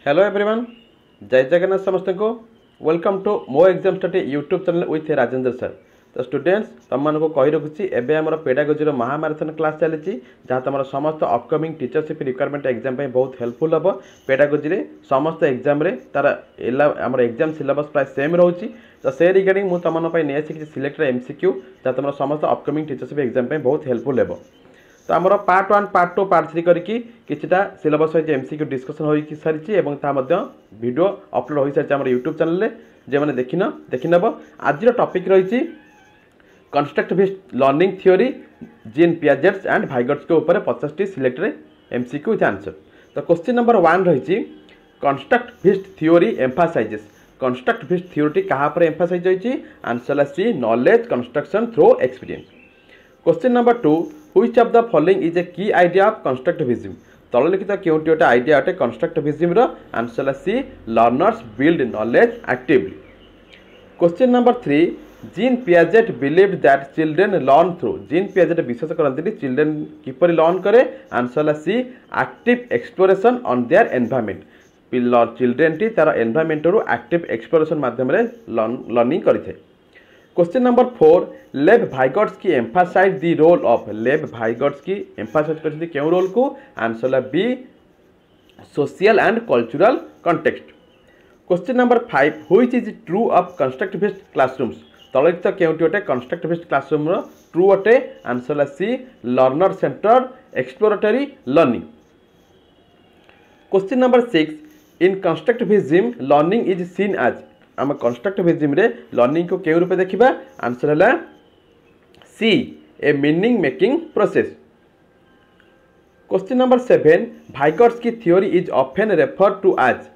Hello everyone, जय जगन्नाथ समस्त को वेलकम टू मो exam study YouTube channel with Rajendra sir. तो स्टूडेंट्स तुम को कही रखुच्छी एवं आम पेडागोजी महामाराथन क्लास चली जहाँ तुम समस्त अपकमिंग टीचरशिप रिक्वायरमेंट एग्जाम बहुत हेल्पफुल हम। पेडागोजी समस्त एग्जाम तार आम एग्जाम सिलेबस प्राय सेम रोचे। तो से रिगार्डिंग मुझे तुम नहीं सिलेक्टेड एमसीक्यू जहाँ तुम समस्त अपकमिंग टीचरशिप एग्जाम बहुत हेल्पफुल हे। तो आमर पार्ट 1 पार्ट 2 पार्ट 3 करके किछिटा सिलेबस वाइज एमसीक्यू डिस्कसन हो सारी एवं वीडियो अपलोड हो सारी आम यूट्यूब चैनल जो मैंने देखिनब। आज टॉपिक रही constructivist learning theory Jean Piaget and Vygotsky के ऊपर 50 सिलेक्टेड एमसीक्यू विथ आंसर। तो क्वेश्चन नंबर 1 रही constructivist theory emphasises. Constructivist theory कहाँ पर एम्फासाइज होती? Answer C knowledge construction through experience. Question number 2 which of the following is a key idea of constructivism. तललिखित केउंटी गोटे आइडिया अटे constructivism रो? Answer C learners build knowledge actively. Question number 3 Jean Piaget believed that children learn through. Jean Piaget विश्वास करते children किपर learn करे? Answer C active exploration on their environment. Children टी तार एनवायरनमेंट रु एक्टिव एक्सप्लोरेशन माध्यम learning करें। Question number 4 Lev Vygotsky emphasise the role of. Lev Vygotsky emphasise करते क्यों रोल को? Answer B social and cultural context. Question number 5 which is true of constructivist classrooms. तलिखित केउंटी गोटे कंस्ट्रक्टिविस्ट क्लासरूम ट्रू अटे? Answer C learner centred exploratory learning. Question number 6 in constructivism learning is seen as. आम constructivism रे learning को क्यों रूपे देखा? आंसर है C a meaning making process. Question number 7 Vygotsky theory is often refer to as.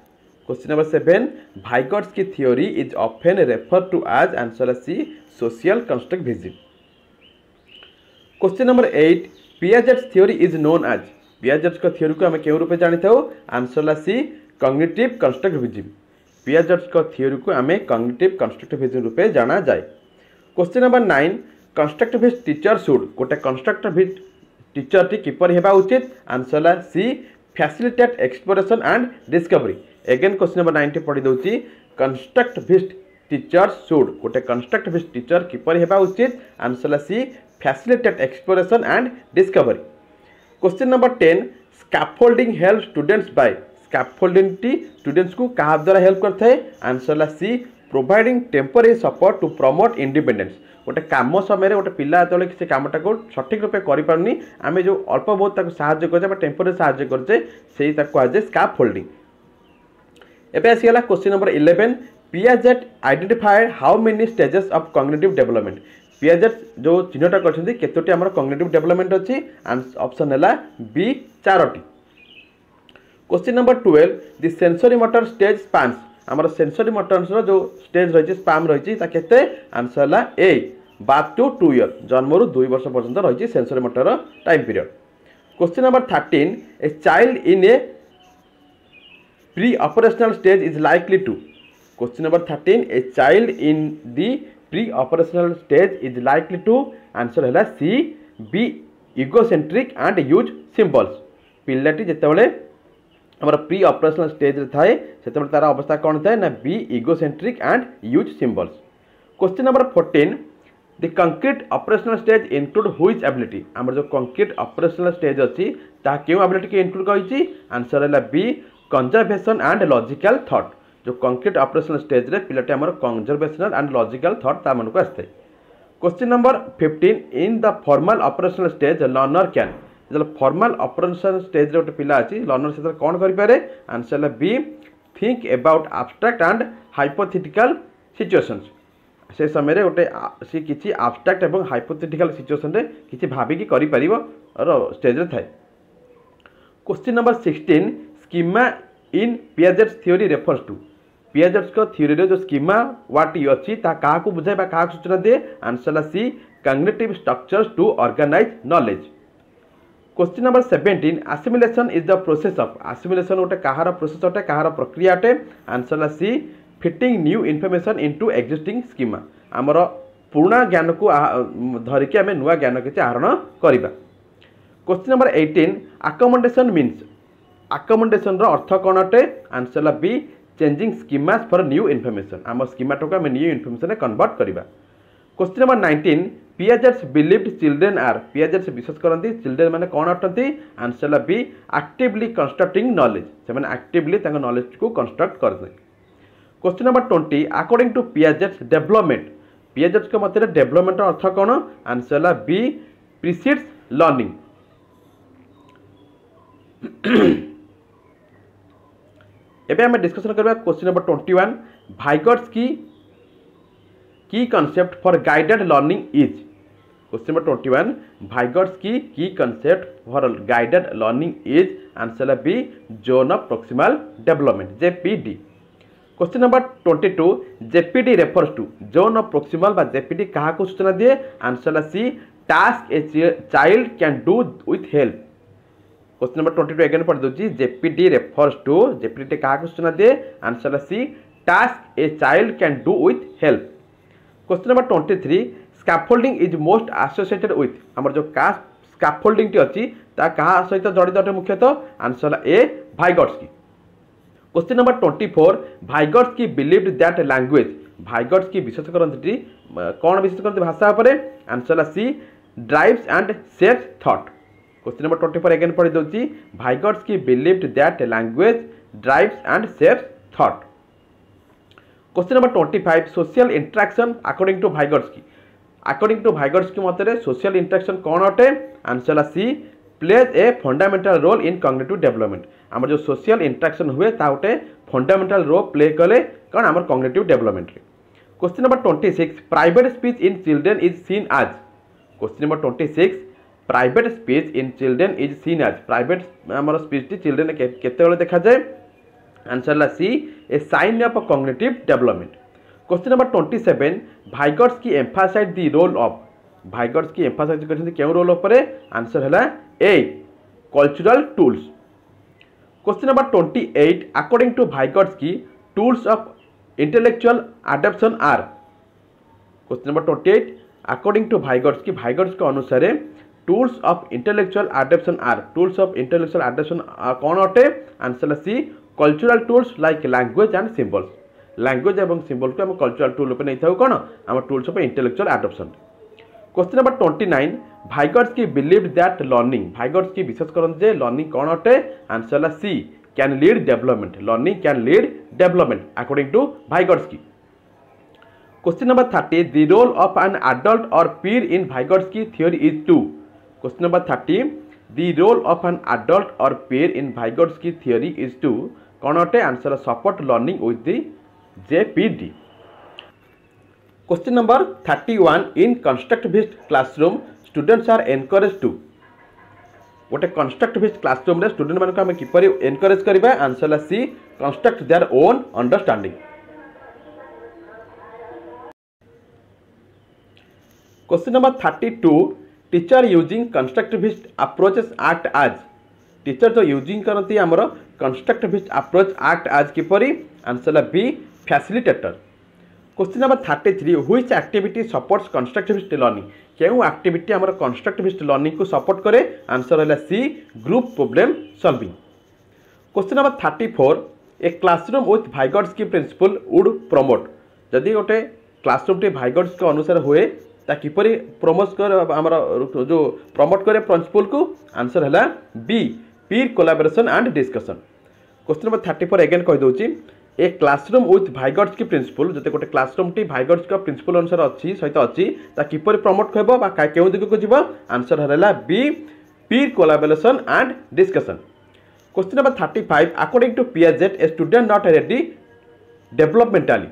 Question number 7 Vygotsky theory is often refer to as. Answer C social constructivism. Question number 8 Piaget's theory is known as. Piaget's का theory को आम क्यों रूपे जानी था? Answer C cognitive constructivism. Piaget's का theory को आम कॉग्निटिव कंस्ट्रक्टिविज्म रूपे जाना जाए। Question number 9 constructivist teacher should. गोटे कंस्ट्रक्टिविस्ट टीचर टी किपर हेबा उचित? Answer C facilitate exploration and discovery. Again question number 9 पढ़ी दूसरी कंस्ट्रक्टिविस्ट टीचर शुड। गोटे कंस्ट्रक्टिविस्ट टीचर किपर हेबा उचित? Answer C facilitate exploration and discovery. Question number 10 scaffolding help students by. Scaffolding टी स्टूडेंट्स को कहा द्वारा हेल्प करता है? Answer C providing temporary support to promote independence. गोटे कम समय गोटे पिला जो किसी कमटा को सठिक रूपे करें आम जो अल्प बहुत साहाय्य करे टेम्पररी साहाय्य करे से कहुए स्कैफोल्डिंग। एबे आसीगला question number 11 Piaget identified how many stages of cognitive development. Piaget जो चिन्हटा करछथि केतोटी हमर कॉग्निटिव डेवलपमेंट अछि? ऑप्शन है बी 4टी। Question number 12 the sensory motor stage spans. आमर सेंसरी मोटर्स जो स्टेज रही स्पैम रही केते? आंसर है ए बात टू 2 ईयर। जन्म रु 2 वर्ष पर्यंत रही sensory motor time period. Question number 13 a child in a pre operational stage is likely to. Question number 13 a child in the pre operational stage is likely to. Answer है C B egocentric and use symbols. पिलाटी जितेबाला आम pre operational stage थाए से तार अवस्था कौन थाए ना B egocentric and use symbols. Question number 14 the concrete operational stage include which ability. आम जो कंक्रीट ऑपरेशनल स्टेज अच्छी क्यों एबिलिटी की इंक्लूड करी? आंसर है B conservation and logical thought. जो कंक्रीट ऑपरेशनल स्टेज रे पिलाटी आम कंजर्वेशनल एंड लॉजिकल थॉट ता मन को आसते। Question number 15 in the formal operational stage learner can. जो फॉर्मल ऑपरेशन स्टेज गोटे पिला अच्छी लर्नर से कौन करें? आंसर है B think about abstract and hypothetical situations. से समय गोटे सी किसी आब्स्ट्रैक्ट एवं हाइपोथेटिकल सिचुएशन रे किसी भाविकी करि परिबो और स्टेज रे थाए। Question number 16 schema in Piaget's theory refers to. Piaget's को थ्योरी रे जो स्कीमा व्हाट यू अच्छी ता का को बुझाय बा का सूचना दे? Answer C cognitive structures to organise knowledge. Question number 17 assimilation is the process of. Assimilation गोटे कहार प्रोसेस अटे कहार प्रक्रिया अटे? Answer C fitting new information into existing schema. आमर पुराना ज्ञान को धरिकी आम नुआ ज्ञान किसी आहरण करवा। Question number 18 accommodation means. Accommodation अर्थ कौन अटे आंसर है B changing schemas for new information आम स्कीमाटा को आम न्यू इनफॉरमेशन कन्वर्ट करवा। Question number 19 Piaget's believed children are Piaget's विश्वास करती चिल्ड्रेन माने कौन अटंती आंसर है बी एक्टिवली कंस्ट्रक्टिंग नॉलेज से एक्टिवली नॉलेज को कंस्ट्रक्ट करते। Question number 20 according to Piaget's development Piaget's के मत डेवलपमेंट अर्थ कौन आंसर है बी प्रिसीड्स लर्निंग। एबे हम डिस्कशन करबा question number 21 Vygotsky concept for guided learning is question number 21 Vygotsky concept for guided learning is answer है B zone of proximal development ZPD. Question number 22 ZPD refers to zone of proximal बा ZPD कहा को सूचना दिए answer है C task a child can do with help. Question number 22 again पढ़ दूसरी JPD refers to JPD क्या सूचना दे आंसर है C task a child can do with help. Question number 23 scaffolding is most associated with आमर जो का scaffolding T अच्छी क्या सहित जड़ित अटे मुख्यतः आंसर है ए भाइगर्स की। क्वेश्चन नंबर 24 भाइगर्स की बिलीव्ड दैट लैंग्वेज भाइगर्स की विश्वास करती कौन विश्वास करते भाषा पर आंसर है C drives and shapes thought. Question number 24 again पढ़ी दूसरी भाइगर्स की believed that language drives and shapes thought. Question number 25 social interaction according to Vygotsky मत सोशल इंटरेक्शन कौन अटे आंसर है C plays a fundamental role in cognitive development आम जो social interaction हुए गोटे फंडामेंटल रोल प्ले कले कौन आम cognitive development. Question number 26 private speech in children is seen as question number 26 private speech in children is seen as private आम speech children केते देखा जाए आंसर है C a sign of cognitive development. Question number 27 Vygotsky emphasise the role of Vygotsky emphasise करछन केउ role ऊपर answer है A cultural tools. Question number 28 according to Vygotsky tools of intellectual adoption are question number 28 according to भाइगर्स के अनुसार tools of intellectual adoption are tools of intellectual adoption कौन अटे answer है C cultural tools like language and symbols language और symbol को हम cultural tool नहीं था कौन आम tools of intellectual adoption. Question number 29 भाइगर्स की बिलीव्ड दैट लर्निंग भाइगर्स की विश्वास करते लर्निंग कौन अटे आंसर है C can lead development learning can lead development according to Vygotsky. Question number 30 the role of an adult और peer in Vygotsky theory is to question number 30 the role of an adult और peer in Vygotsky theory is to कौन अटे answer support learning with the ZPD. Question number 31 in constructivist classroom students are encourage to गोटे constructivist classroom रे student मान को हम किपरि encourage करबा आंसर है C construct their own understanding. Question number 32 teacher using constructivist approaches act as teacher जो using करती आमर कंस्ट्रक्टिविस्ट अप्रोच एक्ट आज किपरि आंसर है B facilitator. Question number 33 which activity supports constructivist learning केउ activity आमर constructivist learning को support करे answer है C group problem solving. Question number 34 a classroom with Vygotsky principle would promote जदि गोटे classroom T भाइगर्स के अनुसार हुए किपरि प्रमोट कर आमर जो प्रमोट करे प्रिंसिपल को आंसर है B peer collaboration and discussion. Question number 34 again कह दूची ए classroom with Vygotsky principal जब गोटे क्लासरूम टी भाइगर्स का प्रिंसिपल अनुसार अच्छी सहित अच्छी किपरि प्रमोट कहब केउ दिग को जीव आंसर है B peer collaboration and discussion. Question number 35 according to Piaget a student not ready developmentally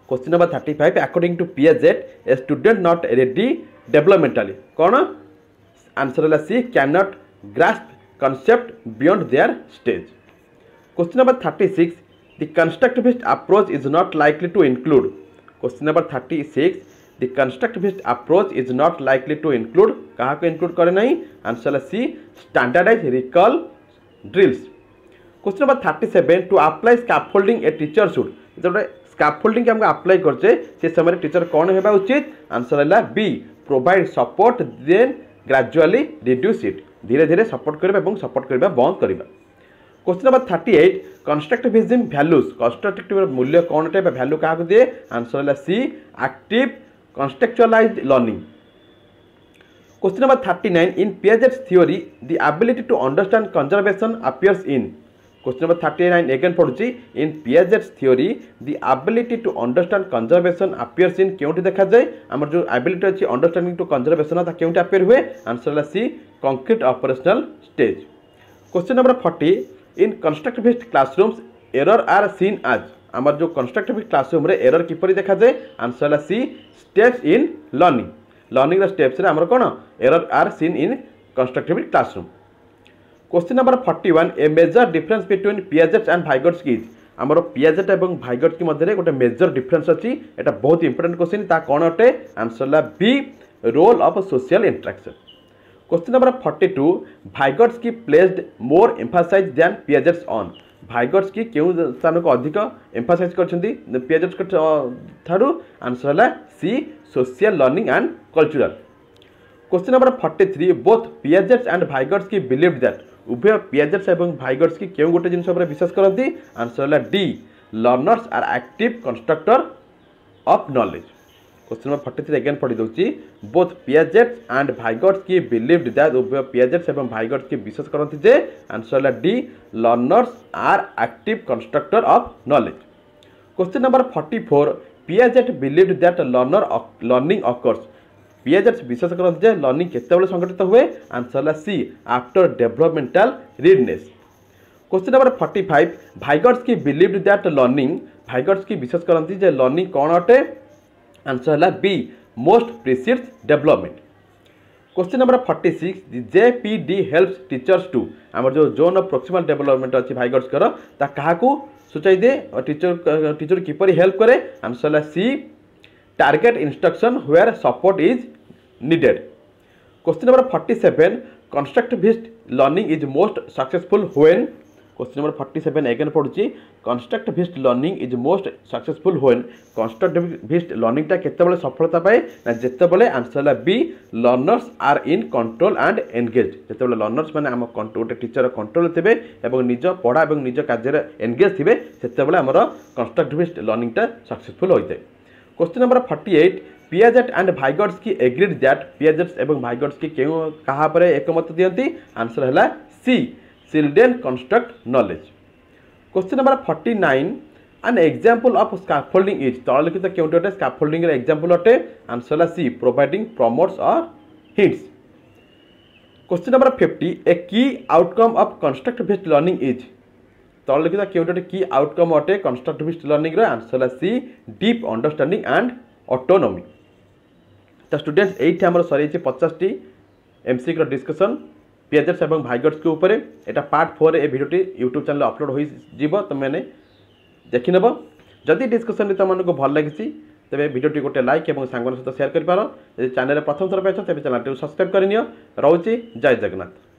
question number 35 according to Piaget a student not ready developmentally कौन आंसर है C can not grasp concept beyond their stage. Question number 36 the constructivist approach is not likely to include question number 36 the constructivist approach is not likely to include कहाँ को include करे नहीं answer है सी standardized recall drills. Question number 37 to apply scaffolding a teacher should जब scaffolding हमको apply करचे से समय टीचर कौन हेबा उचित आंसर है B provide support then gradually reduce it धीरे धीरे सपोर्ट करबा एवं सपोर्ट करबा बंद करबा। Question number 38 constructivism values constructive मूल्य कौन अटे वैल्यू क्या दिए आंसर है C active contextualised learning. Question number 39 in Piaget's theory the ability to understand conservation appears in. Question number 39 again पढ़ुची in Piaget's theory the ability to understand conservation appears in केउटी देखा जाए हमर जो ability अछि understanding to conservation ता केउटी appear हुए answer है C concrete operational stage. Question number 40 in constructivist classrooms error are seen as आमर जो कंस्ट्रक्टिविस्ट क्लासरूम रे एरर किपरि देखा जाए आंसर है C steps in learning learning steps रे आमर कोन error are seen in constructivist classroom. Question number 41 a major difference between Piaget and Vygotsky आमर पियाजेट एवं वाइगोट्स्की मध्य गोटे मेजर डिफरेंस अच्छी एटा बहुत इंपोर्टेंट क्वेश्चन ता कौन अटे आंसर है B role of social interaction. Question number 42 Vygotsky placed more emphasise than Piaget's on Vygotsky केउ स्थान को अधिक एम्फासाइज करछंती पियाजेट्स को थारु आंसर है C social learning and cultural. Question number 43 both Piaget's and Vygotsky believed that उभय Piaget's एवं Vygotsky केउ गोटे जिनिस पर विश्वास करती आंसर है D learners are active constructor of knowledge. Question number 43 again पढ़ी दउची both Piaget's and Vygotsky believed that उभय पियाजेट्स एवं वाइगोट्स्की विश्वास करती जे आंसर है D learners are active constructor of knowledge. Question number 44 Piaget believed that learning occurs Piaget's विश्वास करते जे लर्निंग केतेबेले संघटित हुए आंसर है C after developmental readiness. Question number 45 Vygotsky believed that learning Vygotsky विश्वास करते जे लर्निंग कौन अटे आंसर है B most precedes development. Question number 46 ZPD helps teachers to आमर जो जोन ऑफ प्रोक्सिमल डेवलपमेंट अच्छी वाइगोट्स कर ता काहाकू सूचाई दे और टीचर किपरि हेल्प करे आंसर है C target instruction where support is needed. Question number 47 constructivist learning is most successful when question number 47 again पढ़ुची constructivist learning is most successful when constructivist learning टा केतेबेले सफलता पाए ना जेतेबेले आंसर है B learners are in control and engage जेतेबेले learners माने हम गोटे टीचर कंट्रोल थिबे एवं निज पढ़ा एवं निज कार्य एंगेज थिबे सेतेबेले हमर कंस्ट्रक्टिविस्ट लर्निंग टा सक्सेसफुल होइते। Question number 48 Piaget and Vygotsky agreed that Piaget's एवं वाइगोट्स्की केउ कहा पर एकमत दियंती आंसर है C children construct knowledge. Question number 49 an example of scaffolding is तळलिखित केउटे अटे स्कैफोल्डिंग रे एग्जांपल अटे आंसर है सी प्रोवाइडिंग प्रमोट्स और hints. Question number 50 A key outcome of constructivist learning is तळलिखित केउटे की आउटकम अटे कंस्ट्रक्टिविस्ट लर्निंग रे आंसर है सी डीप अंडरस्टैंडिंग एंड ऑटोनॉमी। तो स्टूडेंट्स एठी हमर सरी 50 टी एमसीक्यू डिस्कशन पियाजेट्स एवं वाइगोट्स्की ऊपर एटा पार्ट 4 ए वीडियोटी यूट्यूब चैनल अपलोड हो जीव तुम मैंने देखि नेब जदि डिस्कशन तुमको भल लगी तेरे वीडियोटी गोटे लाइक और सांग सहित शेयर कर चैनल प्रथम थर पे तेज चैनल सब्सक्राइब कर रोचे जय जगन्नाथ।